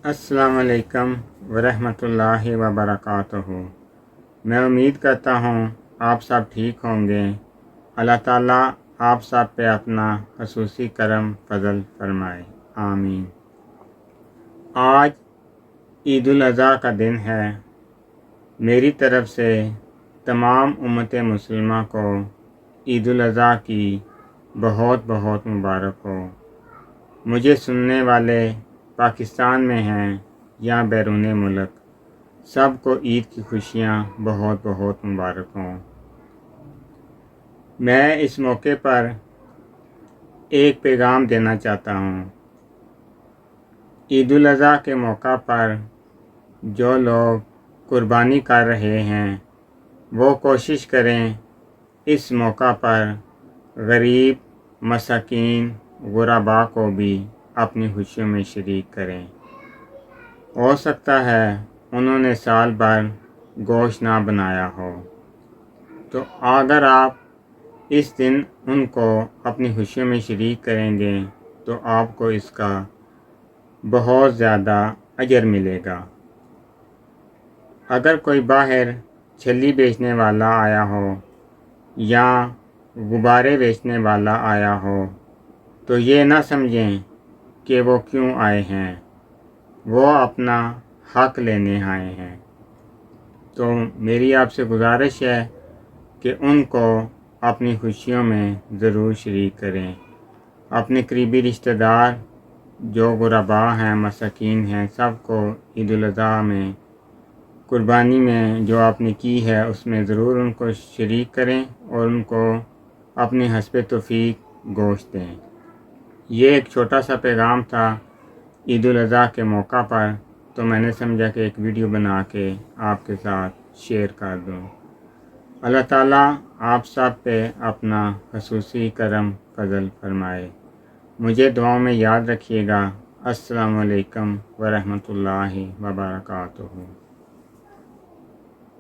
السلام علیکم ورحمۃ اللہ وبرکاتہ۔ میں امید کرتا ہوں آپ سب ٹھیک ہوں گے۔ اللہ تعالیٰ آپ سب پہ اپنا خصوصی کرم فضل فرمائے، آمین۔ آج عید الاضحیٰ کا دن ہے۔ میری طرف سے تمام امت مسلمہ کو عید الاضحیٰ کی بہت بہت مبارک ہو۔ مجھے سننے والے پاکستان میں ہیں یا بیرون ملک، سب کو عید کی خوشیاں بہت بہت مبارک ہوں۔ میں اس موقع پر ایک پیغام دینا چاہتا ہوں۔ عید الاضحیٰ کے موقع پر جو لوگ قربانی کر رہے ہیں وہ کوشش کریں اس موقع پر غریب، مساکین، غرباء کو بھی اپنی خوشیوں میں شریک کریں۔ ہو سکتا ہے انہوں نے سال بھر گوشت نہ بنایا ہو، تو اگر آپ اس دن ان کو اپنی خوشیوں میں شریک کریں گے تو آپ کو اس کا بہت زیادہ اجر ملے گا۔ اگر کوئی باہر چھلی بیچنے والا آیا ہو یا غبارے بیچنے والا آیا ہو تو یہ نہ سمجھیں کہ وہ کیوں آئے ہیں، وہ اپنا حق لینے آئے ہیں۔ تو میری آپ سے گزارش ہے کہ ان کو اپنی خوشیوں میں ضرور شریک کریں۔ اپنے قریبی رشتہ دار جو غرباء ہیں، مساکین ہیں، سب کو عید الاضحیٰ میں قربانی میں جو آپ نے کی ہے اس میں ضرور ان کو شریک کریں اور ان کو اپنی حسب توفیق گوشت دیں۔ یہ ایک چھوٹا سا پیغام تھا عید الاضحیٰ کے موقع پر، تو میں نے سمجھا کہ ایک ویڈیو بنا کے آپ کے ساتھ شیئر کر دوں۔ اللہ تعالیٰ آپ سب پہ اپنا خصوصی کرم فضل فرمائے۔ مجھے دعاؤں میں یاد رکھیے گا۔ السلام علیکم ورحمۃ اللہ وبرکاتہ۔